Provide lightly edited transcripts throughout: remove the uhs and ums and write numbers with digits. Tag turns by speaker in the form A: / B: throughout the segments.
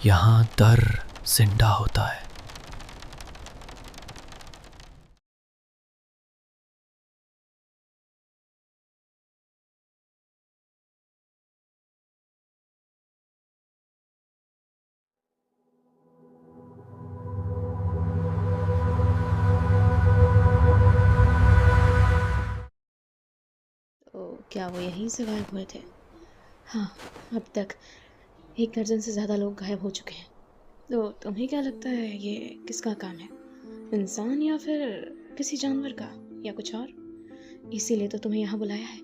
A: यहाँ दर जिंदा होता है।
B: तो क्या वो यहीं से गायब हुए थे? हाँ, अब तक 1 दर्जन से ज़्यादा लोग गायब हो चुके हैं। तो तुम्हें क्या लगता है ये किसका काम है? इंसान या फिर किसी जानवर का, या कुछ और? इसीलिए तो तुम्हें यहाँ बुलाया है।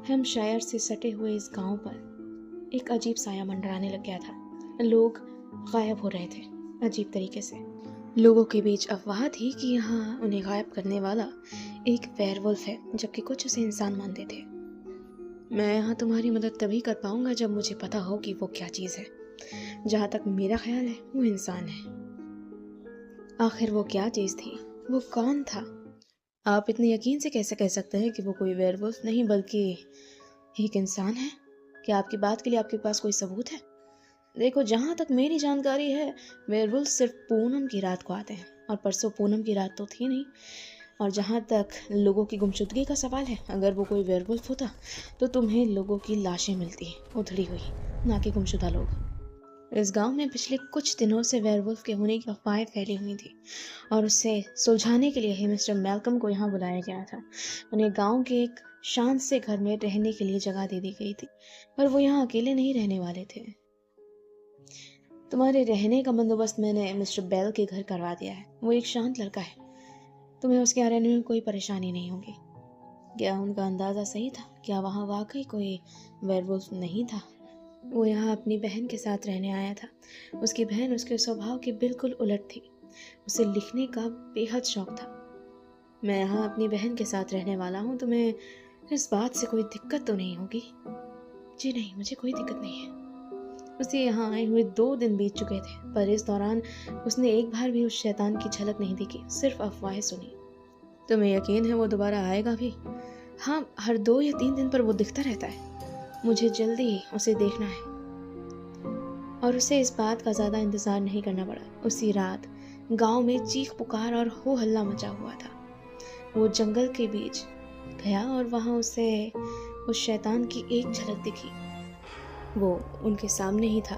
B: हैम्पशायर से सटे हुए इस गांव पर एक अजीब साया मंडराने लग गया था। लोग गायब हो रहे थे अजीब तरीके से। लोगों के बीच अफवाह थी कि यहाँ उन्हें गायब करने वाला एक वेयरवुल्फ है, जबकि कुछ उसे इंसान मानते थे। मैं यहाँ तुम्हारी मदद तभी कर पाऊंगा जब मुझे पता हो कि वो क्या चीज़ है। जहाँ तक मेरा ख्याल है वो इंसान है। आखिर वो क्या चीज़ थी? वो कौन था? आप इतने यकीन से कैसे कह सकते हैं कि वो कोई वेयरवुल्फ नहीं बल्कि एक इंसान है? क्या आपकी बात के लिए आपके पास कोई सबूत है? देखो, जहाँ तक मेरी जानकारी है वेयरवुल्फ सिर्फ पूनम की रात को आते हैं, और परसों पूनम की रात तो थी नहीं। और जहाँ तक लोगों की गुमशुदगी का सवाल है, अगर वो कोई वेयरवुल्फ होता तो तुम्हें लोगों की लाशें मिलती उधड़ी हुई, ना कि गुमशुदा लोग। इस गांव में पिछले कुछ दिनों से वेयरवुल्फ के होने की अफवाहें फैली हुई थी, और उससे सुलझाने के लिए ही मिस्टर मैल्कम को यहाँ बुलाया गया था। उन्हें गांव के एक शांत से घर में रहने के लिए जगह दे दी गई थी, पर वो यहाँ अकेले नहीं रहने वाले थे। तुम्हारे रहने का बंदोबस्त मैंने मिस्टर बेल के घर करवा दिया है। वो एक शांत लड़का है, तुम्हें उसके रहने में कोई परेशानी नहीं होगी। क्या उनका अंदाज़ा सही था? क्या वहाँ वाकई कोई वेयरवुल्फ नहीं था? वो यहाँ अपनी बहन के साथ रहने आया था। उसकी बहन उसके स्वभाव के बिल्कुल उलट थी। उसे लिखने का बेहद शौक था। मैं यहाँ अपनी बहन के साथ रहने वाला हूँ, तुम्हें इस बात से कोई दिक्कत तो नहीं होगी? जी नहीं, मुझे कोई दिक्कत नहीं है। उसे यहाँ आए हुए 2 दिन बीत चुके थे, पर इस दौरान उसने एक बार भी उस शैतान की झलक नहीं देखी, सिर्फ अफवाहें सुनी। तुम्हें यकीन है वो दोबारा आएगा भी? हाँ, हर 2 या 3 दिन पर वो दिखता रहता है। मुझे जल्दी ही उसे देखना है। और उसे इस बात का ज़्यादा इंतज़ार नहीं करना पड़ा। उसी रात गांव में चीख पुकार और हो हल्ला मचा हुआ था। वो जंगल के बीच गया और वहाँ उसे उस शैतान की एक झलक दिखी। वो उनके सामने ही था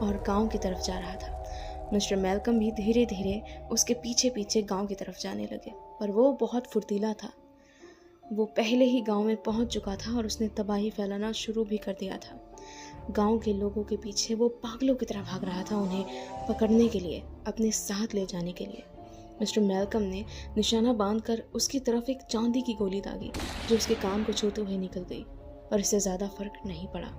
B: और गांव की तरफ जा रहा था। मिस्टर मैल्कम भी धीरे धीरे उसके पीछे पीछे गांव की तरफ जाने लगे, पर वो बहुत फुर्तीला था। वो पहले ही गांव में पहुंच चुका था और उसने तबाही फैलाना शुरू भी कर दिया था। गांव के लोगों के पीछे वो पागलों की तरह भाग रहा था, उन्हें पकड़ने के लिए, अपने साथ ले जाने के लिए। मिस्टर मैल्कम ने निशाना बांधकर उसकी तरफ एक चांदी की गोली दागी, जो उसके कान को छूते हुए निकल गई, और इससे ज़्यादा फर्क नहीं पड़ा।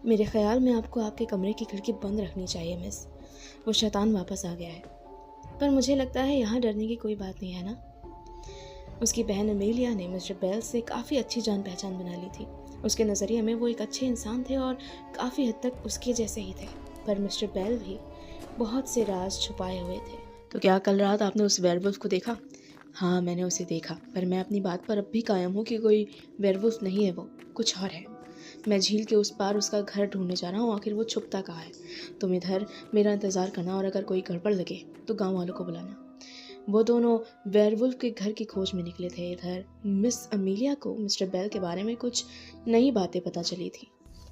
B: मेरे ख्याल में आपको आपके कमरे की खिड़की बंद रखनी चाहिए मिस। वो शैतान वापस आ गया है। पर मुझे लगता है यहाँ डरने की कोई बात नहीं है ना? उसकी बहन अमेलिया ने मिस्टर बेल से काफ़ी अच्छी जान पहचान बना ली थी। उसके नज़रिए में वो एक अच्छे इंसान थे और काफ़ी हद तक उसके जैसे ही थे। पर मिस्टर बेल भी बहुत से राज छुपाए हुए थे। तो क्या कल रात आपने उस वेयरवुल्फ को देखा? हाँ, मैंने उसे देखा, पर मैं अपनी बात पर अब भी कायम हूँ कि कोई वेयरवुल्फ नहीं है, वो कुछ और है। मैं झील के उस पार उसका घर ढूंढने जा रहा हूँ, आखिर वो छुपता कहाँ है। तुम इधर मेरा इंतज़ार करना, और अगर कोई गड़बड़ लगे तो गाँव वालों को बुलाना। वो दोनों वेयरवुल्फ के घर की खोज में निकले थे। इधर मिस अमीलिया को मिस्टर बेल के बारे में कुछ नई बातें पता चली थी।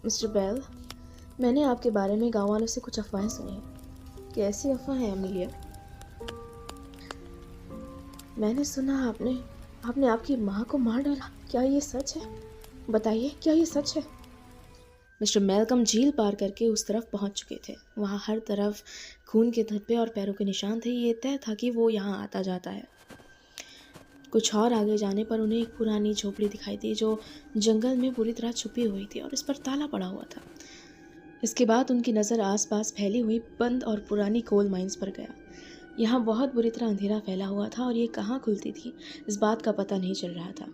B: मिस्टर बेल, मैंने आपके बारे में गांव वालों से कुछ अफवाहें सुनी हैं। कैसी अफवाह है अमीलिया? मैंने सुना आपने आपकी माँ को मार डाला। क्या ये सच है? बताइए, क्या ये सच है? मिस्टर मैल्कम झील पार करके उस तरफ पहुंच चुके थे। वहाँ हर तरफ खून के धब्बे और पैरों के निशान थे। ये तय था कि वो यहाँ आता जाता है। कुछ और आगे जाने पर उन्हें एक पुरानी झोपड़ी दिखाई दी, जो जंगल में पूरी तरह छुपी हुई थी और इस पर ताला पड़ा हुआ था। इसके बाद उनकी नज़र आसपास फैली हुई बंद और पुरानी कोल माइंस पर गया। यहाँ बहुत बुरी तरह अंधेरा फैला हुआ था और ये कहाँ खुलती थी, इस बात का पता नहीं चल रहा था।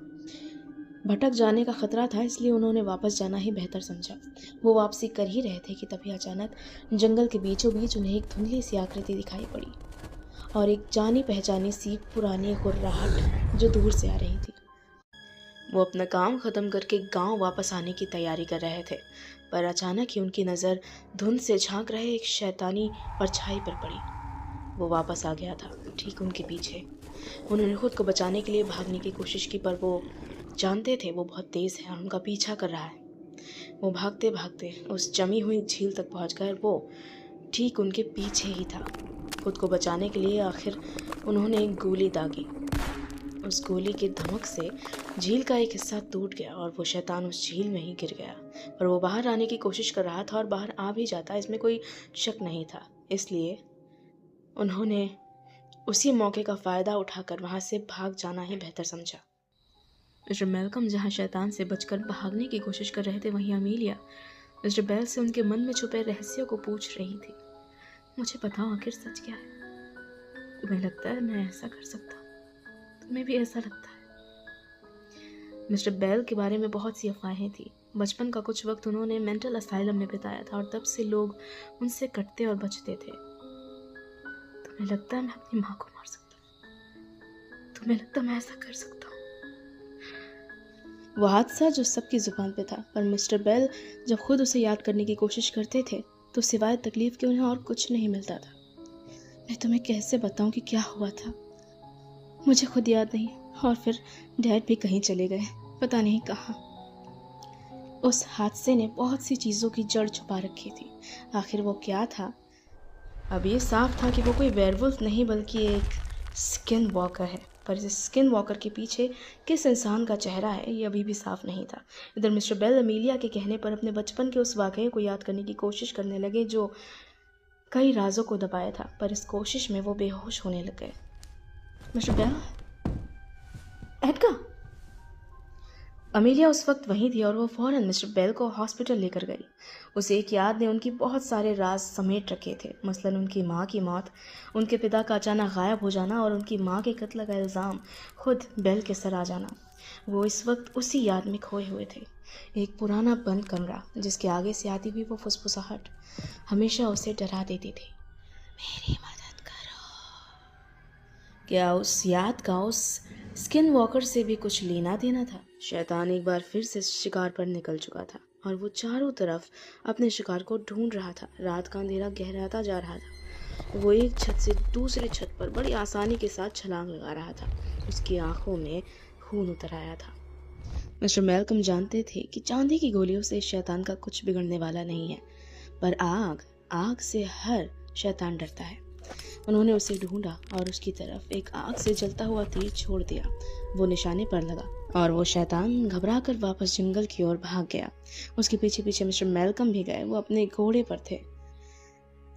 B: भटक जाने का खतरा था, इसलिए उन्होंने वापस जाना ही बेहतर समझा। वो वापसी कर ही रहे थे कि तभी अचानक जंगल के बीचों बीच उन्हें एक धुंधली सी आकृति दिखाई पड़ी, और एक जानी पहचानी सी पुरानी गुर्राहट जो दूर से आ रही थी। वो अपना काम ख़त्म करके गांव वापस आने की तैयारी कर रहे थे, पर अचानक ही उनकी नज़र धुंध से झांक रहे एक शैतानी परछाई पर पड़ी। वो वापस आ गया था, ठीक उनके पीछे। उन्होंने खुद को बचाने के लिए भागने की कोशिश की, पर वो जानते थे वो बहुत तेज़ है और उनका पीछा कर रहा है। वो भागते भागते उस जमी हुई झील तक पहुंचकर वो ठीक उनके पीछे ही था। खुद को बचाने के लिए आखिर उन्होंने एक गोली दागी। उस गोली की धमक से झील का एक हिस्सा टूट गया और वो शैतान उस झील में ही गिर गया। पर वो बाहर आने की कोशिश कर रहा था और बाहर आ भी जाता, इसमें कोई शक नहीं था। इसलिए उन्होंने उसी मौके का फ़ायदा उठाकर वहाँ से भाग जाना ही बेहतर समझा। मिस्टर मेलकम जहाँ शैतान से बचकर भागने की कोशिश कर रहे थे, वहीं अमीलिया मिस्टर बेल से उनके मन में छुपे रहस्यों को पूछ रही थी। मुझे बताओ, आखिर सच क्या है? तुम्हें लगता है मैं ऐसा कर सकता हूँ? तुम्हें भी ऐसा लगता है? मिस्टर बेल के बारे में बहुत सी अफवाहें थी। बचपन का कुछ वक्त उन्होंने मेंटल असाइलम में बिताया था और तब से लोग उनसे कटते और बचते थे। तुम्हें लगता है मैं अपनी माँ को मार सकता हूँ? तुम्हें लगता है मैं ऐसा कर सकता हूँ? वो हादसा जो सबकी जुबान पे था, पर मिस्टर बेल जब खुद उसे याद करने की कोशिश करते थे तो सिवाय तकलीफ के उन्हें और कुछ नहीं मिलता था। मैं तुम्हें कैसे बताऊं कि क्या हुआ था? मुझे खुद याद नहीं, और फिर डैड भी कहीं चले गए, पता नहीं कहाँ। उस हादसे ने बहुत सी चीज़ों की जड़ छुपा रखी थी। आखिर वो क्या था? अब ये साफ था कि वो कोई वेयरवुल्फ नहीं बल्कि एक स्किन वॉकर है, पर इस स्किन वॉकर के पीछे किस इंसान का चेहरा है ये अभी भी साफ नहीं था। इधर मिस्टर बेल अमीलिया के कहने पर अपने बचपन के उस वाक़ये को याद करने की कोशिश करने लगे जो कई राजों को दबाया था, पर इस कोशिश में वो बेहोश होने लग गए। Mister bell, Edgar. अमीलिया उस वक्त वहीं थी और वो फ़ौरन मिस्टर बेल को हॉस्पिटल लेकर गई। उसे एक याद ने उनकी बहुत सारे राज समेट रखे थे, मसलन उनकी माँ की मौत, उनके पिता का अचानक गायब हो जाना और उनकी माँ के कत्ल का इल्ज़ाम खुद बेल के सर आ जाना। वो इस वक्त उसी याद में खोए हुए थे। एक पुराना बंद कमरा जिसके आगे से आती हुई वो फुसफुसाहट हमेशा उसे डरा देती थी। मेरी मदद करो। क्या उस याद का उस स्किन वॉकर से भी कुछ लेना देना था? शैतान एक बार फिर से शिकार पर निकल चुका था और वो चारों तरफ अपने शिकार को ढूंढ रहा था। रात का अंधेरा गहराता जा रहा था। वो एक छत से दूसरी छत पर बड़ी आसानी के साथ छलांग लगा रहा था। उसकी आंखों में खून उतर आया था। मिस्टर मेलकम जानते थे कि चांदी की गोलियों से शैतान का कुछ बिगड़ने वाला नहीं है, पर आग से हर शैतान डरता है। उन्होंने उसे ढूंढा और उसकी तरफ एक आग से जलता हुआ तीर छोड़ दिया। वो निशाने पर लगा और वो शैतान घबराकर वापस जंगल की ओर भाग गया। उसके पीछे पीछे मिस्टर मेलकम भी गए। वो अपने घोड़े पर थे।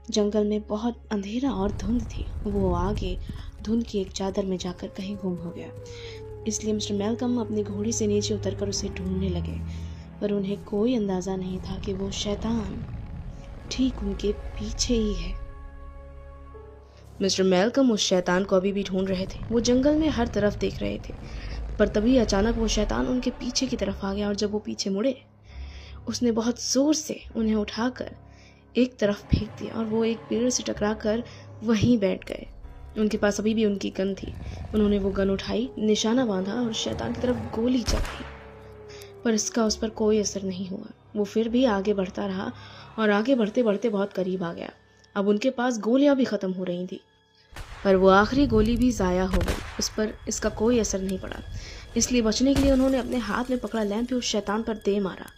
B: जंगल में बहुत अंधेरा और धुंध थी। वो आगे धुंध की एक चादर में जाकर कहीं गुम हो गया। इसलिए मिस्टर मेलकम अपने घोड़े से नीचे उतरकर उसे ढूंढने लगे, पर उन्हें कोई अंदाजा नहीं था कि वो शैतान ठीक उनके पीछे ही है। मिस्टर मेलकम उस शैतान को अभी भी ढूंढ रहे थे। वो जंगल में हर तरफ देख रहे थे, पर तभी अचानक वो शैतान उनके पीछे की तरफ आ गया और जब वो पीछे मुड़े, उसने बहुत जोर से उन्हें उठाकर एक तरफ फेंक दिया और वो एक पेड़ से टकराकर वहीं बैठ गए। उनके पास अभी भी उनकी गन थी। उन्होंने वो गन उठाई, निशाना बांधा और शैतान की तरफ गोली चलाई, पर इसका उस पर कोई असर नहीं हुआ। वो फिर भी आगे बढ़ता रहा और आगे बढ़ते बढ़ते बहुत करीब आ गया। अब उनके पास गोलियां भी ख़त्म हो रही थी, पर वो आखिरी गोली भी ज़ाया हो गई। उस पर इसका कोई असर नहीं पड़ा। इसलिए बचने के लिए उन्होंने अपने हाथ में पकड़ा लैंप उस शैतान पर दे मारा।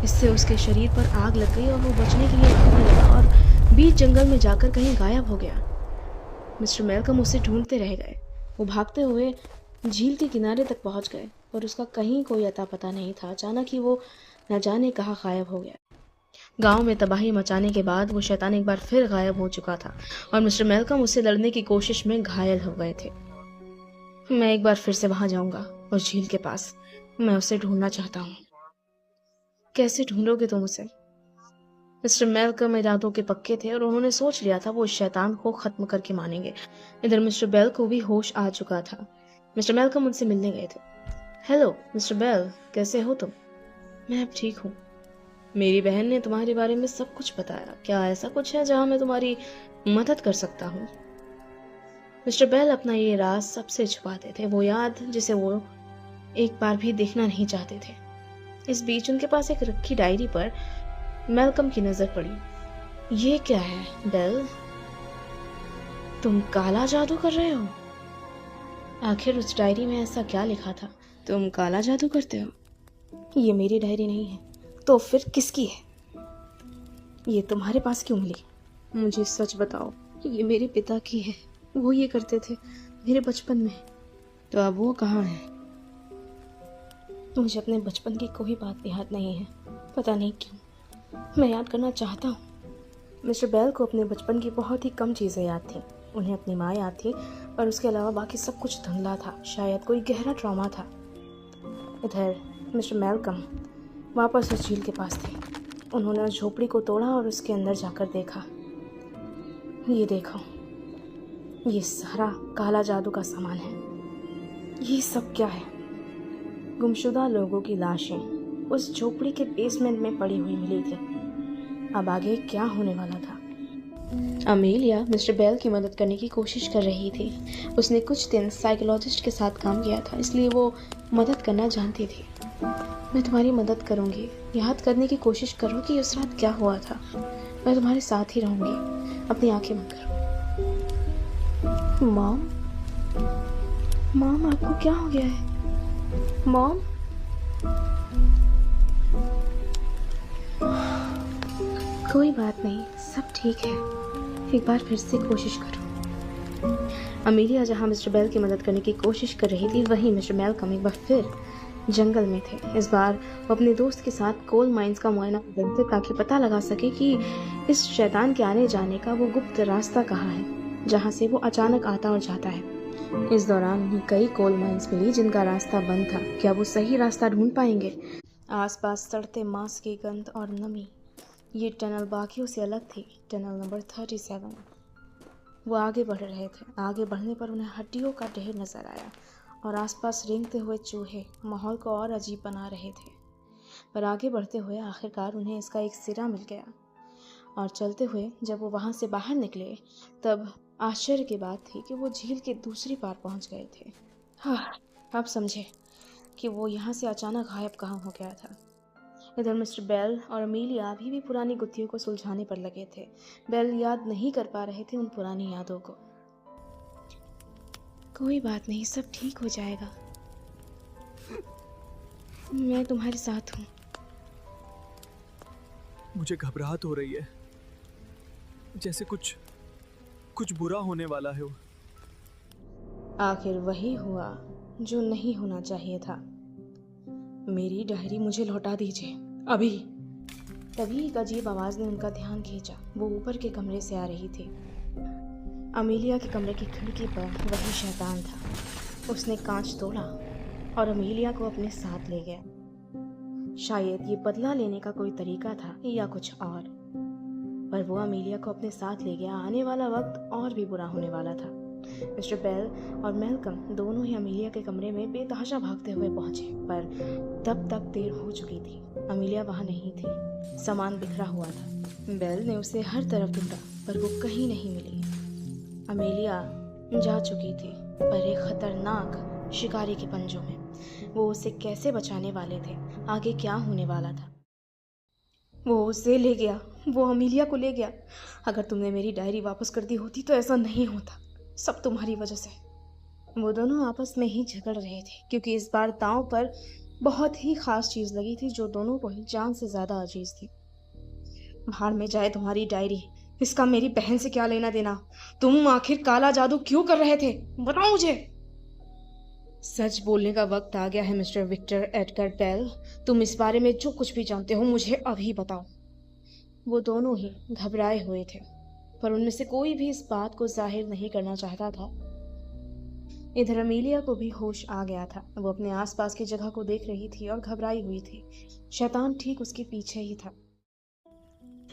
B: इससे उसके शरीर पर आग लग गई और वो बचने के लिए भागने लगा और बीच जंगल में जाकर कहीं गायब हो गया। मिस्टर मेलकम उसे ढूंढते रह गए। वो भागते हुए झील के किनारे तक पहुंच गए, पर उसका कहीं कोई अता पता नहीं था। अचानक ही वो न जाने कहाँ गायब हो गया। गांव में तबाही मचाने के बाद वो शैतान एक बार फिर गायब हो चुका था और मिस्टर मेलकम उससे लड़ने की कोशिश में घायल हो गए थे। मैं एक बार फिर से वहां जाऊंगा, उस झील के पास। मैं उसे ढूंढना चाहता हूँ। कैसे ढूंढोगे तुम उसे? मिस्टर मेलकम इरादों के पक्के थे और उन्होंने सोच लिया था वो उस शैतान को खत्म करके मानेंगे। इधर मिस्टर बेल को भी होश आ चुका था। मिस्टर मेलकम उनसे मिलने गए थे। हेलो मिस्टर बेल, कैसे हो तुम? मैं अब ठीक हूँ। मेरी बहन ने तुम्हारे बारे में सब कुछ बताया। क्या ऐसा कुछ है जहां मैं तुम्हारी मदद कर सकता हूँ? मिस्टर बेल अपना ये राज सबसे छुपाते थे। वो याद जिसे वो एक बार भी देखना नहीं चाहते थे। इस बीच उनके पास एक रखी डायरी पर मैल्कम की नजर पड़ी। ये क्या है बेल, तुम काला जादू कर रहे हो? आखिर उस डायरी में ऐसा क्या लिखा था? तुम काला जादू करते हो? ये मेरी डायरी नहीं है, तो फिर किसकी है? ये तुम्हारे पास क्यों मिली? मुझे सच बताओ, ये मेरे पिता की है। वो ये करते थे मेरे बचपन में। तो अब वो कहाँ है? मुझे अपने बचपन की कोई बात याद नहीं है, पता नहीं क्यों। मैं याद करना चाहता हूँ। मिस्टर बेल को अपने बचपन की बहुत ही कम चीज़ें याद थी। उन्हें अपनी माँ याद थी, पर उसके अलावा बाकी सब कुछ धुंधला था। शायद कोई गहरा ट्रॉमा था। इधर मिस्टर मैल्कम वापस उस झील के पास थे। उन्होंने उस झोपड़ी को तोड़ा और उसके अंदर जाकर देखा। ये देखो, ये सारा काला जादू का सामान है। ये सब क्या है? गुमशुदा लोगों की लाशें उस झोपड़ी के बेसमेंट में पड़ी हुई मिली थी। अब आगे क्या होने वाला था? अमेलिया मिस्टर बेल की मदद करने की कोशिश कर रही थी। उसने कुछ दिन साइकोलॉजिस्ट के साथ काम किया था, इसलिए वो मदद करना जानती थी। मैं तुम्हारी मदद करूंगी। याद करने की कोशिश करो कि उस रात क्या हुआ था। मैं तुम्हारे साथ ही रहूंगी। अपनी आंखें बंद करो। मॉम, मॉम आपको क्या हो गया है? मॉम, कोई बात नहीं, सब ठीक है। एक बार फिर से कोशिश करो। अमेलिया जहां मिस्टर बेल की मदद करने की कोशिश कर रही थी, वहीं मिस्टर मैल्कम एक बार फिर जंगल में थे। इस बार वो अपने दोस्त के साथ कोल माइंस का मुआयना करते ताकि पता लगा सके कि इस शैतान के आने जाने का वो गुप्त रास्ता कहाँ है, जहाँ से वो अचानक आता और जाता है। इस दौरान उन्हें कई कोल माइंस मिली जिनका रास्ता बंद था। क्या वो सही रास्ता ढूंढ पाएंगे? आसपास सड़ते मांस की गंध और नमी। ये टनल बाकियों से अलग थी। Tunnel number 37। वो आगे बढ़ रहे थे। आगे बढ़ने पर उन्हें हड्डियों का ढेर नजर आया और आसपास रेंगते हुए चूहे माहौल को और अजीब बना रहे थे। पर आगे बढ़ते हुए आखिरकार उन्हें इसका एक सिरा मिल गया और चलते हुए जब वो वहाँ से बाहर निकले, तब आश्चर्य की बात थी कि वो झील के दूसरी पार पहुँच गए थे। हाँ, अब समझे कि वो यहाँ से अचानक गायब कहाँ हो गया था। इधर मिस्टर बेल और अमेलिया अभी भी पुरानी गुत्थियों को सुलझाने पर लगे थे। बेल याद नहीं कर पा रहे थे उन पुरानी यादों को। कोई बात नहीं, सब ठीक हो जाएगा। मैं तुम्हारे साथ हूँ।
A: मुझे घबराहट हो रही है, जैसे कुछ बुरा होने वाला है।
B: आखिर वही हुआ जो नहीं होना चाहिए था। मेरी डायरी मुझे लौटा दीजिए अभी। तभी एक अजीब आवाज ने उनका ध्यान खींचा। वो ऊपर के कमरे से आ रही थी। अमेलिया के कमरे की खिड़की पर वही शैतान था। उसने कांच तोड़ा और अमेलिया को अपने साथ ले गया। शायद ये बदला लेने का कोई तरीका था या कुछ और, पर वो अमेलिया को अपने साथ ले गया। आने वाला वक्त और भी बुरा होने वाला था। मिस्टर बेल और मैल्कम दोनों ही अमेलिया के कमरे में बेतहाशा भागते हुए पहुंचे, पर तब तक देर हो चुकी थी। अमेलिया वहां नहीं थी। सामान बिखरा हुआ था। बेल ने उसे हर तरफ ढूंढा, पर वो कहीं नहीं मिली। अमेलिया जा चुकी थी, पर एक खतरनाक शिकारी के पंजों में। वो उसे कैसे बचाने वाले थे? आगे क्या होने वाला था? वो उसे ले गया। वो अमेलिया को ले गया। अगर तुमने मेरी डायरी वापस कर दी होती तो ऐसा नहीं होता। सब तुम्हारी वजह से। वो दोनों आपस में ही झगड़ रहे थे, क्योंकि इस बार दांव पर बहुत ही खास चीज लगी थी जो दोनों को ही जान से ज्यादा अजीज थी। भाड़ में जाए तुम्हारी डायरी, इसका मेरी बहन से क्या लेना देना? तुम आखिर काला जादू क्यों कर रहे थे? बताओ मुझे। सच बोलने का वक्त आ गया है मिस्टर विक्टर एडगर बेल। तुम इस बारे में जो कुछ भी जानते हो मुझे अभी बताओ। वो दोनों ही घबराए हुए थे, पर उनमें से कोई भी इस बात को जाहिर नहीं करना चाहता था। इधर अमेलिया को भी होश आ गया था। वो अपने आसपास की जगह को देख रही थी और घबराई हुई थी। शैतान ठीक उसके पीछे ही था।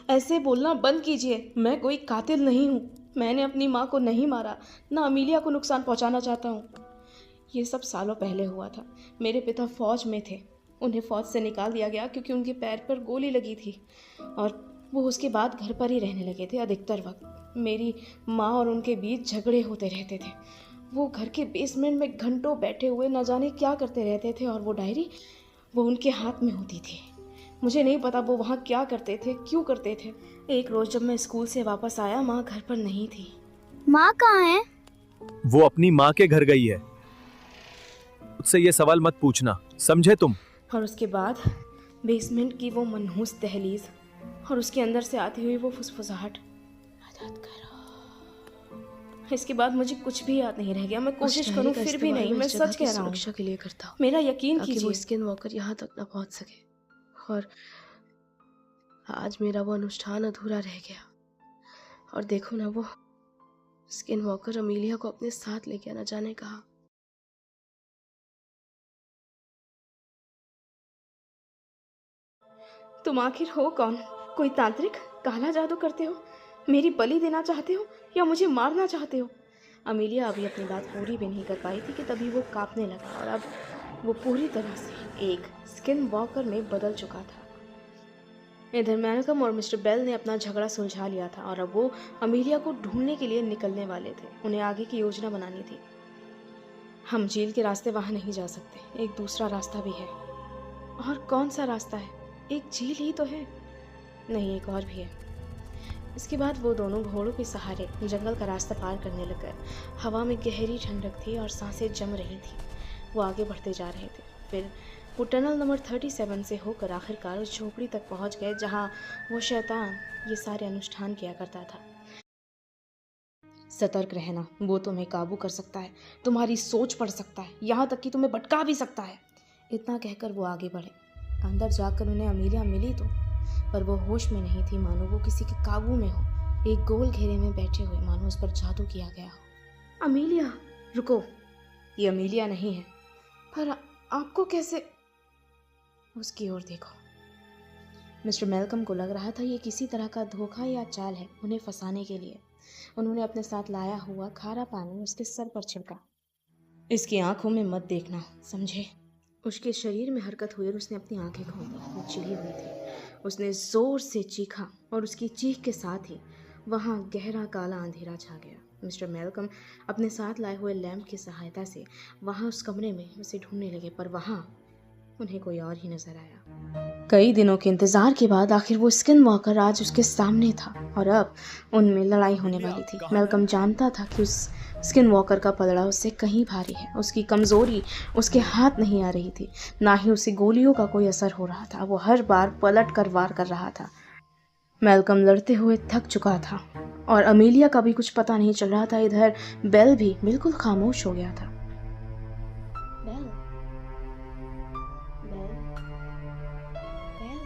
B: ऐसे बोलना बंद कीजिए। मैं कोई कातिल नहीं हूँ। मैंने अपनी माँ को नहीं मारा, ना अमेलिया को नुकसान पहुँचाना चाहता हूँ। ये सब सालों पहले हुआ था। मेरे पिता फौज में थे। उन्हें फौज से निकाल दिया गया क्योंकि उनके पैर पर गोली लगी थी, और वो उसके बाद घर पर ही रहने लगे थे। अधिकतर वक्त मेरी माँ और उनके बीच झगड़े होते रहते थे। वो घर के बेसमेंट में घंटों बैठे हुए न जाने क्या करते रहते थे, और वो डायरी वो उनके हाथ में होती थी। मुझे नहीं पता वो वहाँ क्या करते थे, क्यों करते थे। एक रोज़ जब मैं स्कूल से वापस आया, माँ घर पर नहीं थी।
C: माँ कहाँ है?
A: वो अपनी माँ के घर गई है। उससे ये सवाल मत पूछना, समझे तुम?
B: और उसके बाद बेसमेंट की वो मनहूस दहलीज, और उसके अंदर से आती हुई वो फुसफुसाहट। मदद करो। इसके बाद मुझे कुछ भी याद नहीं रह गया। मैं कोशिश करूं फिर भी नहीं। मैं सच कह रहा हूं,
D: सुरक्षा के लिए करता हूँ,
B: मेरा यकीन
D: ताकि वो
B: कीजिए।
D: स्किन वॉकर यहाँ तक ना पहुँच सके। और आज मेरा वो अनुष्ठान अधूरा रह गया। और देखो ना, वो स्किन वॉकर अमीलिया को अपने साथ लेके आना जाने कहा।
B: तुम आखिर हो कौन? कोई तांत्रिक? काला जादू करते हो? मेरी बलि देना चाहते हो या मुझे मारना चाहते हो? अमीलिया अभी अपनी बात पूरी भी नहीं कर पाई थी कि तभी वो कांपने लगा, और अब वो पूरी तरह से एक स्किन वॉकर में बदल चुका था। इधर मैल्कम और मिस्टर बेल ने अपना झगड़ा सुलझा लिया था, और अब वो अमीलिया को ढूंढने के लिए निकलने वाले थे। उन्हें आगे की योजना बनानी थी। हम झील के रास्ते वहां नहीं जा सकते, एक दूसरा रास्ता भी है। और कौन सा रास्ता है? एक झील ही तो है। नहीं, एक और भी है। इसके बाद वो दोनों घोड़ों के सहारे जंगल का रास्ता पार करने लग गए। हवा में गहरी ठंडक थी और सांसें जम रही थी। वो आगे बढ़ते जा रहे थे। फिर वो टनल नंबर 37 से होकर आखिरकार उस झोपड़ी तक पहुंच गए जहां वो शैतान ये सारे अनुष्ठान किया करता था। सतर्क रहना, वो तुम्हें काबू कर सकता है, तुम्हारी सोच पढ़ सकता है, यहाँ तक कि तुम्हें भटका भी सकता है। इतना कहकर वो आगे बढ़े। अंदर जाकर उन्हें अमीलिया मिली तो, पर वो होश में नहीं थी, मानो वो किसी के काबू में हो, एक गोल घेरे में बैठे हुए, मानो उस पर जादू किया गया हो। अमीलिया, रुको, ये अमीलिया नहीं है। पर आपको कैसे? उसकी ओर देखो। मिस्टर मैल्कम को लग रहा था ये किसी तरह का धोखा या चाल है उन्हें फंसाने के लिए। उन्होंने अपने साथ लाया हुआ खारा पानी उसके सर पर छिड़का। इसकी आंखों में मत देखना, समझे? उसके शरीर में हरकत हुई और उसने अपनी आंखें खोली। वो चिढ़ी हुई थी। उसने जोर से चीखा और उसकी चीख के साथ ही वहां गहरा काला अंधेरा छा गया। मिस्टर मैल्कम अपने साथ लाए हुए लैंप की सहायता से वहां उस कमरे में उसे ढूंढने लगे, पर वहां उन्हें कोई और ही नजर आया। कई दिनों के इंतजार के बाद आखिर वो स्किन वॉकर आज उसके सामने था, और अब उनमें लड़ाई होने वाली थी। मैल्कम जानता था कि उस स्किन वॉकर का पलड़ा उससे कहीं भारी है। उसकी कमजोरी उसके हाथ नहीं आ रही थी, ना ही उसे गोलियों का कोई असर हो रहा था। वो हर बार पलट कर वार कर रहा था। मैल्कम लड़ते हुए थक चुका था, और अमीलिया का भी कुछ पता नहीं चल रहा था। इधर बेल भी बिल्कुल खामोश हो गया था। Bell, Bell, Bell.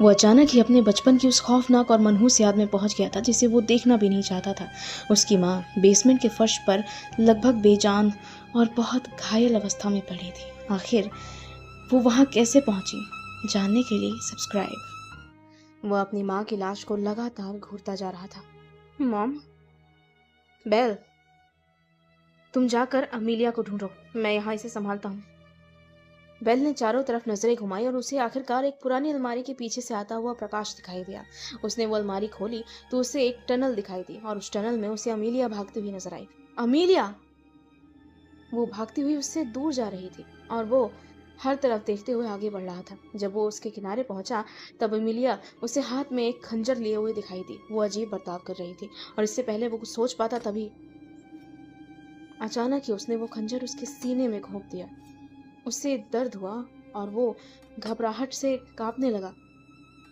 B: वो अचानक ही अपने बचपन की उस खौफनाक और मनहूस याद में पहुंच गया था जिसे वो देखना भी नहीं चाहता था। उसकी माँ बेसमेंट के फर्श पर लगभग बेजान और बहुत घायल अवस्था में पड़ी थी। आखिर वो वहां कैसे पहुंची, जानने के लिए सब्सक्राइब। वह अपनी माँ की लाश को लगातार घूरता जा रहा था। मॉम, बेल, तुम जाकर अमीलिया को ढूंढो, मैं यहाँ इसे संभालता हूँ। बेल ने चारों तरफ नजरें घुमाई और उसे आखिरकार एक पुरानी अलमारी के पीछे से आता हुआ प्रकाश दिखाई दिया। उसने वो अलमारी खोली तो उसे एक टनल दिखाई दी, और उस टनल में उसे अमीलिया भागती हुई नजर आई। अमीलिया! वो भागती हुई उससे दूर जा रही थी, और वो हर तरफ देखते हुए आगे बढ़ रहा था। जब वो उसके किनारे पहुंचा तब अमीलिया उसे हाथ में एक खंजर लिए हुए दिखाई दी। वो अजीब बर्ताव कर रही थी, और इससे पहले वो कुछ सोच पाता तभी अचानक ही उसने वो खंजर उसके सीने में घोंप दिया। उससे दर्द हुआ और वो घबराहट से कांपने लगा।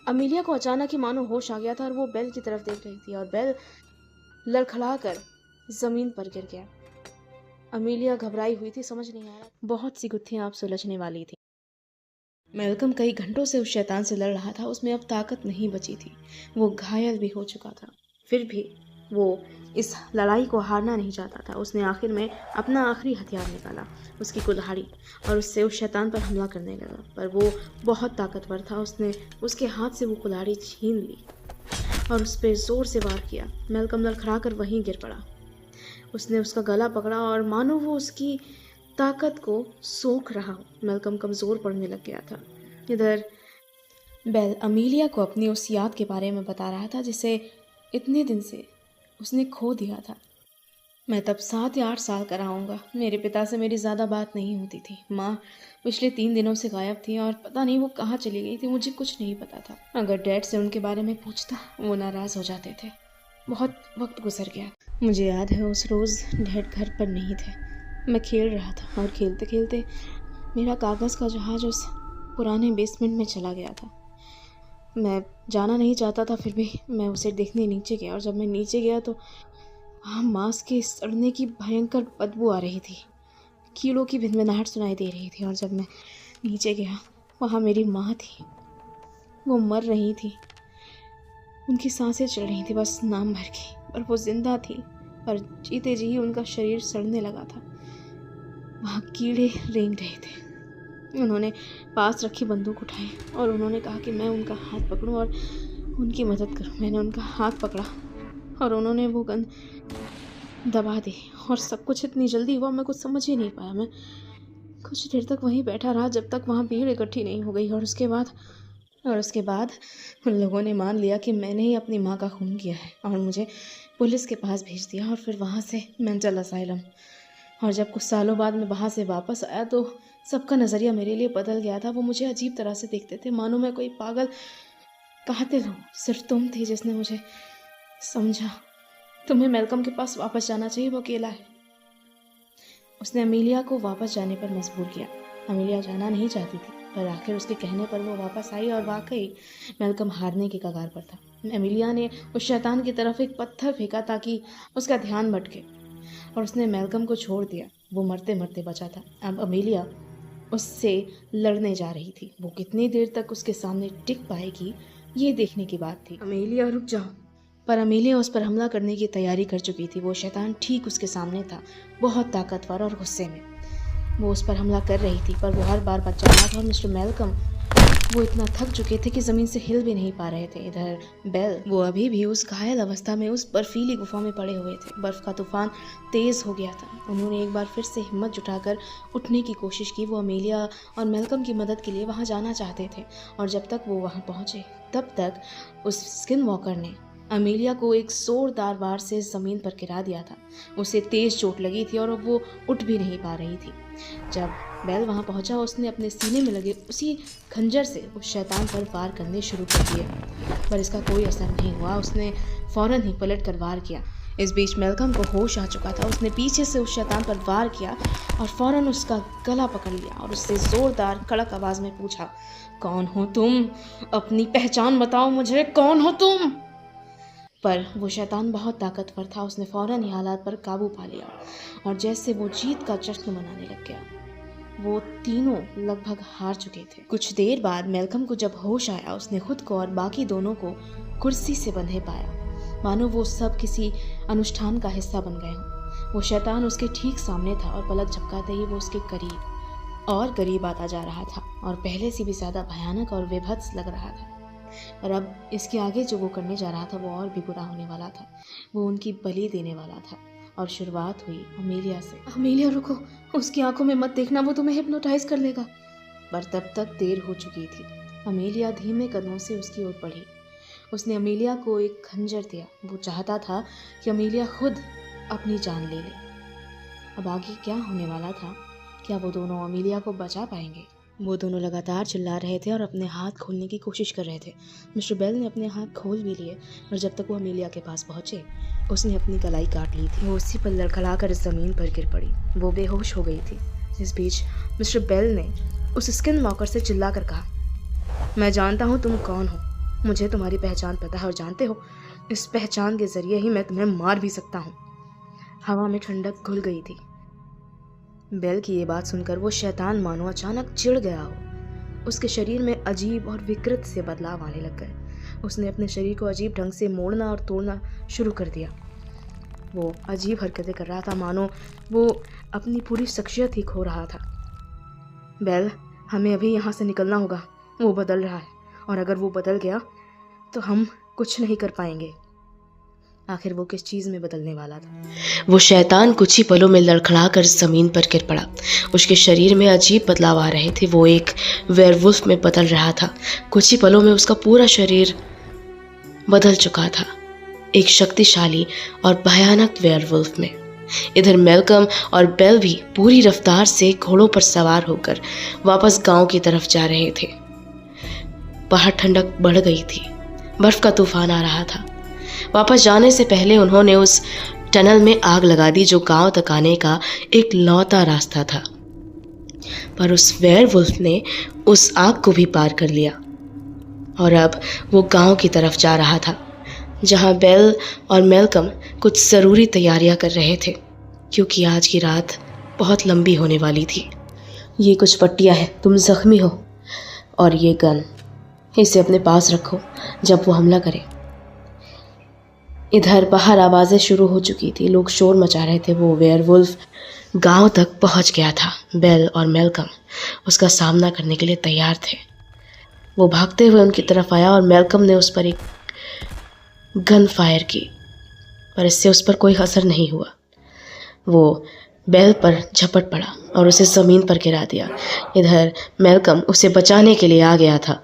B: अमीलिया को अचानक ही मानो होश आ गया था, और वो बेल की तरफ देख रही थी, और बेल लड़खड़ाकर जमीन पर गिर गया। अमीलिया घबराई हुई थी, समझ नहीं आ रहा बहुत सी गुत्थियां अब सुलझने वाली थी। मैल्कम कई घंटों से उस शैतान से लड़ रहा था, उसमें अब ताकत नहीं बची थी। वो घायल भी हो चुका था, फिर भी वो इस लड़ाई को हारना नहीं चाहता था। उसने आखिर में अपना आखिरी हथियार निकाला, उसकी कुल्हाड़ी, और उससे उस शैतान पर हमला करने लगा। पर वो बहुत ताकतवर था। उसने उसके हाथ से वो कुल्हाड़ी छीन ली और उस पर जोर से वार किया। मैल्कम लड़खड़ा कर वहीं गिर पड़ा। उसने उसका गला पकड़ा और मानो वो उसकी ताकत को सोख रहा हो। मैल्कम कमज़ोर पड़ने लग गया था। इधर बेल अमीलिया को अपनी उस याद के बारे में बता रहा था जिसे इतने दिन से उसने खो दिया था। मैं तब 7 या 8 साल का रहा। मेरे पिता से मेरी ज़्यादा बात नहीं होती थी। माँ पिछले 3 दिनों से गायब थी और पता नहीं वो कहाँ चली गई थी। मुझे कुछ नहीं पता था। अगर डैड से उनके बारे में पूछता वो नाराज़ हो जाते थे। बहुत वक्त गुजर गया। मुझे याद है उस रोज़ डैड घर पर नहीं थे। मैं खेल रहा था और खेलते खेलते मेरा कागज़ का जहाज़ उस पुराने बेसमेंट में चला गया था। मैं जाना नहीं चाहता था, फिर भी मैं उसे देखने नीचे गया। और जब मैं नीचे गया तो वहाँ मांस के सड़ने की भयंकर बदबू आ रही थी। कीड़ों की भिनभिनाहट सुनाई दे रही थी। और जब मैं नीचे गया वहाँ मेरी माँ थी। वो मर रही थी। उनकी सांसें चल रही थी बस नाम भर की, पर वो जिंदा थी। पर जीते जी उनका शरीर सड़ने लगा था। वहाँ कीड़े रेंग रहे थे। उन्होंने पास रखी बंदूक उठाई और उन्होंने कहा कि मैं उनका हाथ पकड़ूं और उनकी मदद करूं। मैंने उनका हाथ पकड़ा और उन्होंने वो गन दबा दी। और सब कुछ इतनी जल्दी हुआ मैं कुछ समझ ही नहीं पाया। मैं कुछ देर तक वहीं बैठा रहा जब तक वहाँ भीड़ इकट्ठी नहीं हो गई। और उसके बाद उन लोगों ने मान लिया कि मैंने ही अपनी माँ का खून किया है और मुझे पुलिस के पास भेज दिया। और फिर वहाँ से मेंटल असाइलम। और जब कुछ सालों बाद मैं वहाँ से वापस आया तो सबका नज़रिया मेरे लिए बदल गया था। वो मुझे अजीब तरह से देखते थे, मानो मैं कोई पागल कातिल हूँ। सिर्फ तुम थी जिसने मुझे समझा। तुम्हें मेलकम के पास वापस जाना चाहिए, वो अकेला है। उसने अमीलिया को वापस जाने पर मजबूर किया। अमीलिया जाना नहीं चाहती थी, पर आखिर उसके कहने पर वो वापस आई। और वाकई मेलकम हारने के कगार पर था। अमीलिया ने उस शैतान की तरफ एक पत्थर फेंका ताकि उसका ध्यान भटके और उसने मेलकम को छोड़ दिया। वो मरते मरते बचा था। अब अमीलिया उससे लड़ने जा रही थी। वो कितनी देर तक उसके सामने टिक पाएगी ये देखने की बात थी। अमीलिया रुक जाओ। पर अमीलिया उस पर हमला करने की तैयारी कर चुकी थी। वो शैतान ठीक उसके सामने था, बहुत ताकतवर और गुस्से में। वो उस पर हमला कर रही थी पर वो हर बार बच जाना था। और मिस्टर मेलकम वो इतना थक चुके थे कि ज़मीन से हिल भी नहीं पा रहे थे। इधर बेल वो अभी भी उस घायल अवस्था में उस बर्फीली गुफा में पड़े हुए थे। बर्फ़ का तूफान तेज़ हो गया था। उन्होंने एक बार फिर से हिम्मत जुटाकर उठने की कोशिश की। वो अमीलिया और मेलकम की मदद के लिए वहाँ जाना चाहते थे। और जब तक वो वहाँ पहुँचे तब तक उस स्किन वॉकर ने अमीलिया को एक जोरदार वार से ज़मीन पर गिरा दिया था। उसे तेज़ चोट लगी थी और वो उठ भी नहीं पा रही थी। जब बेल वहाँ पहुँचा उसने अपने सीने में लगे उसी खंजर से उस शैतान पर वार करने शुरू कर दिए, पर इसका कोई असर नहीं हुआ। उसने फ़ौरन ही पलट कर वार किया। इस बीच मेलकम को होश आ चुका था। उसने पीछे से उस शैतान पर वार किया और फ़ौरन उसका गला पकड़ लिया और उससे ज़ोरदार कड़क आवाज़ में पूछा, कौन हो तुम? अपनी पहचान बताओ मुझे, कौन हो तुम? पर वो शैतान बहुत ताकतवर था। उसने फ़ौरन ही हालात पर काबू पा लिया और जैसे वो जीत का जश्न मनाने लग गया। वो तीनों लगभग हार चुके थे। कुछ देर बाद मेलकम को जब होश आया उसने खुद को और बाकी दोनों को कुर्सी से बंधे पाया, मानो वो सब किसी अनुष्ठान का हिस्सा बन गए हों। वो शैतान उसके ठीक सामने था और पलक झपकाते ही वो उसके करीब आता जा रहा था और पहले से भी ज़्यादा भयानक और बेभत्स लग रहा था। और अब इसके आगे जो वो करने जा रहा था वो और भी बुरा होने वाला था। वो उनकी बलि देने वाला था। और शुरुआत हुई अमीलिया से। अमीलिया रुको, उसकी आंखों में मत देखना, वो तुम्हें हिप्नोटाइज कर लेगा। पर तब तक देर हो चुकी थी। अमीलिया धीमे कदमों से उसकी ओर बढ़ी। उसने अमीलिया को एक खंजर दिया। वो चाहता था कि अमीलिया खुद अपनी जान ले ले। अब आगे क्या होने वाला था? क्या वो दोनों अमीलिया को बचा पाएंगे? वो दोनों लगातार चिल्ला रहे थे और अपने हाथ खोलने की कोशिश कर रहे थे। मिस्टर बेल ने अपने हाथ खोल भी लिए और जब तक वो अमीलिया के पास पहुंचे उसने अपनी कलाई काट ली थी। वो उसी पर लड़खड़ा कर ज़मीन पर गिर पड़ी। वो बेहोश हो गई थी। इस बीच मिस्टर बेल ने उस स्किन वॉकर से चिल्ला कर कहा, मैं जानता हूँ तुम कौन हो। मुझे तुम्हारी पहचान पता है और जानते हो इस पहचान के ज़रिए ही मैं तुम्हें मार भी सकता हूँ। हवा में ठंडक घुल गई थी। बेल की ये बात सुनकर वो शैतान मानो अचानक चिढ़ गया हो। उसके शरीर में अजीब और विकृत से बदलाव आने लग गए। उसने अपने शरीर को अजीब ढंग से मोड़ना और तोड़ना शुरू कर दिया। वो अजीब हरकतें कर रहा था, मानो वो अपनी पूरी शख्सियत ही खो रहा था। बेल, हमें अभी यहाँ से निकलना होगा। वो बदल रहा है और अगर वो बदल गया तो हम कुछ नहीं कर पाएंगे। आखिर वो किस चीज़ में बदलने वाला था?
D: वो शैतान कुछ ही पलों में लड़खड़ाकर ज़मीन पर गिर पड़ा। उसके शरीर में अजीब बदलाव आ रहे थे। वो एक वेयरवुल्फ में बदल रहा था। कुछ ही पलों में उसका पूरा शरीर बदल चुका था, एक शक्तिशाली और भयानक वेयरवुल्फ में। इधर मेलकम और बेल भी पूरी रफ्तार से घोड़ों पर सवार होकर वापस गांव की तरफ जा रहे थे। बाहर ठंडक बढ़ गई थी, बर्फ का तूफान आ रहा था। वापस जाने से पहले उन्होंने उस टनल में आग लगा दी जो गांव तक आने का एक लौता रास्ता था, पर उस वेयरवुल्फ ने उस आग को भी पार कर लिया और अब वो गांव की तरफ जा रहा था, जहां बेल और मेलकम कुछ ज़रूरी तैयारियां कर रहे थे, क्योंकि आज की रात बहुत लंबी होने वाली थी। ये कुछ पट्टियां हैं, तुम जख्मी हो, और ये गन, इसे अपने पास रखो जब वो हमला करे। इधर बाहर आवाज़ें शुरू हो चुकी थी, लोग शोर मचा रहे थे। वो वेयरवुल्फ गांव तक पहुंच गया था। बेल और मेलकम उसका सामना करने के लिए तैयार थे। वो भागते हुए उनकी तरफ आया और मेलकम ने उस पर एक गन फायर की, पर इससे उस पर कोई असर नहीं हुआ। वो बेल पर झपट पड़ा और उसे ज़मीन पर गिरा दिया। इधर मेलकम उसे बचाने के लिए आ गया था,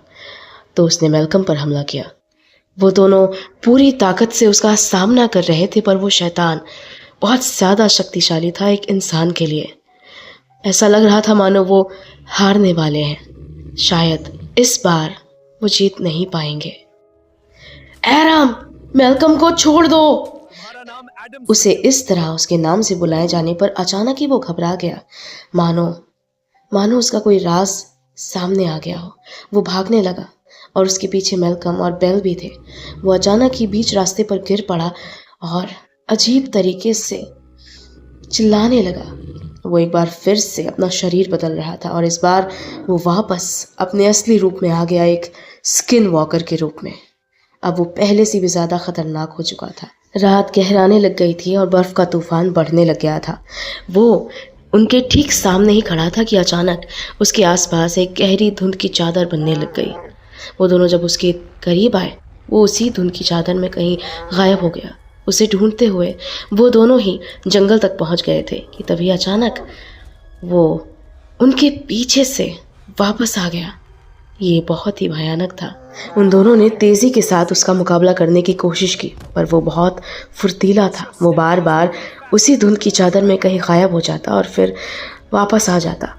D: तो उसने मेलकम पर हमला किया। वो दोनों पूरी ताकत से उसका सामना कर रहे थे, पर वो शैतान बहुत ज़्यादा शक्तिशाली था एक इंसान के लिए। ऐसा लग रहा था मानो वो हारने वाले हैं। शायद इस बार वो जीत नहीं पाएंगे। एरम, मेलकम को छोड़ दो। उसे इस तरह उसके नाम से बुलाए जाने पर अचानक ही वो घबरा गया, मानो उसका कोई राज सामने आ गया हो। वो भागने लगा और उसके पीछे मेलकम और बेल भी थे। वो अचानक ही बीच रास्ते पर गिर पड़ा और अजीब तरीके से चिल्लाने लगा। वो एक बार फिर से अपना शरीर बदल रहा था और इस बार वो वापस अपने असली रूप में आ गया, एक स्किन वॉकर के रूप में। अब वो पहले से भी ज़्यादा खतरनाक हो चुका था। रात गहराने लग गई थी और बर्फ़ का तूफान बढ़ने लग गया था। वो उनके ठीक सामने ही खड़ा था कि अचानक उसके आसपास एक गहरी धुंध की चादर बनने लग गई। वो दोनों जब उसके करीब आए, वो उसी धुंध की चादर में कहीं गायब हो गया। उसे ढूंढते हुए वो दोनों ही जंगल तक पहुंच गए थे कि तभी अचानक वो उनके पीछे से वापस आ गया। ये बहुत ही भयानक था। उन दोनों ने तेज़ी के साथ उसका मुकाबला करने की कोशिश की, पर वो बहुत फुर्तीला था। वो बार बार उसी धुंध की चादर में कहीं गायब हो जाता और फिर वापस आ जाता।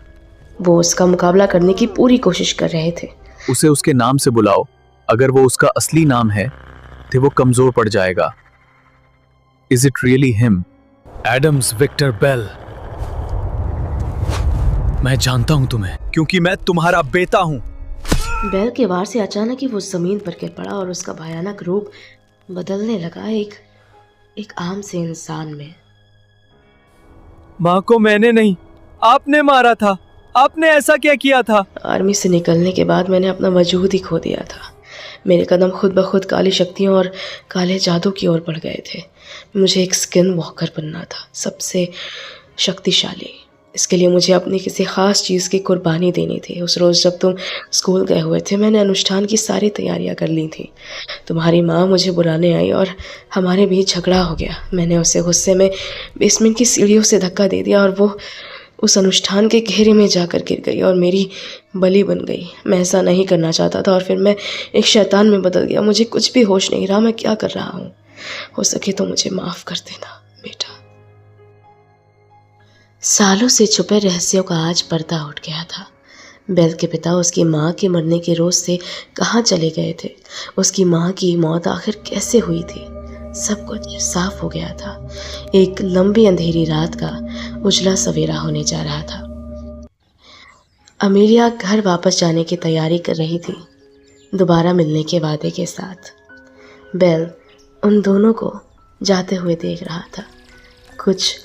D: वो उसका मुकाबला करने की पूरी कोशिश कर रहे थे।
A: उसे उसके नाम से बुलाओ। अगर वो उसका असली नाम है तो वो कमजोर पड़ जाएगा। Is it really him? Adams Victor Bell. मैं जानता हूं तुम्हें, क्योंकि मैं तुम्हारा बेटा हूं।
D: बेल के वार से अचानक ही वो जमीन पर गिर पड़ा और उसका भयानक रूप बदलने लगा एक आम से इंसान में।
A: माँ को मैंने नहीं, आपने मारा था। आपने ऐसा क्या किया था?
D: आर्मी से निकलने के बाद मैंने अपना वजूद ही खो दिया था। मेरे कदम खुद ब खुद काली शक्तियों और काले जादू की ओर बढ़ गए थे। मुझे एक स्किन वॉकर बनना था, सबसे शक्तिशाली। इसके लिए मुझे अपनी किसी ख़ास चीज़ की कुर्बानी देनी थी। उस रोज़ जब तुम स्कूल गए हुए थे, मैंने अनुष्ठान की सारी तैयारियां कर ली थी। तुम्हारी माँ मुझे बुलाने आई और हमारे बीच झगड़ा हो गया। मैंने उसे गुस्से में बेसमेंट की सीढ़ियों से धक्का दे दिया और वो उस अनुष्ठान के घेरे में जाकर गिर गई और मेरी बलि बन गई। मैं ऐसा नहीं करना चाहता था और फिर मैं एक शैतान में बदल गया। मुझे कुछ भी होश नहीं रहा मैं क्या कर रहा हूँ। हो सके तो मुझे माफ़ कर देना बेटा। सालों से छुपे रहस्यों का आज पर्दा उठ गया था। बेल के पिता उसकी माँ के मरने के रोज़ से कहाँ चले गए थे, उसकी माँ की मौत आखिर कैसे हुई थी, सब कुछ साफ हो गया था। एक लंबी अंधेरी रात का उजला सवेरा होने जा रहा था। अमीलिया घर वापस जाने की तैयारी कर रही थी, दोबारा मिलने के वादे के साथ। बेल उन दोनों को जाते हुए देख रहा था, कुछ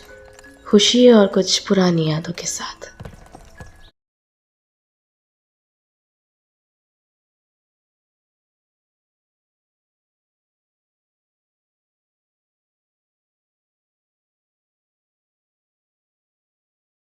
D: खुशी और कुछ पुरानी यादों के साथ।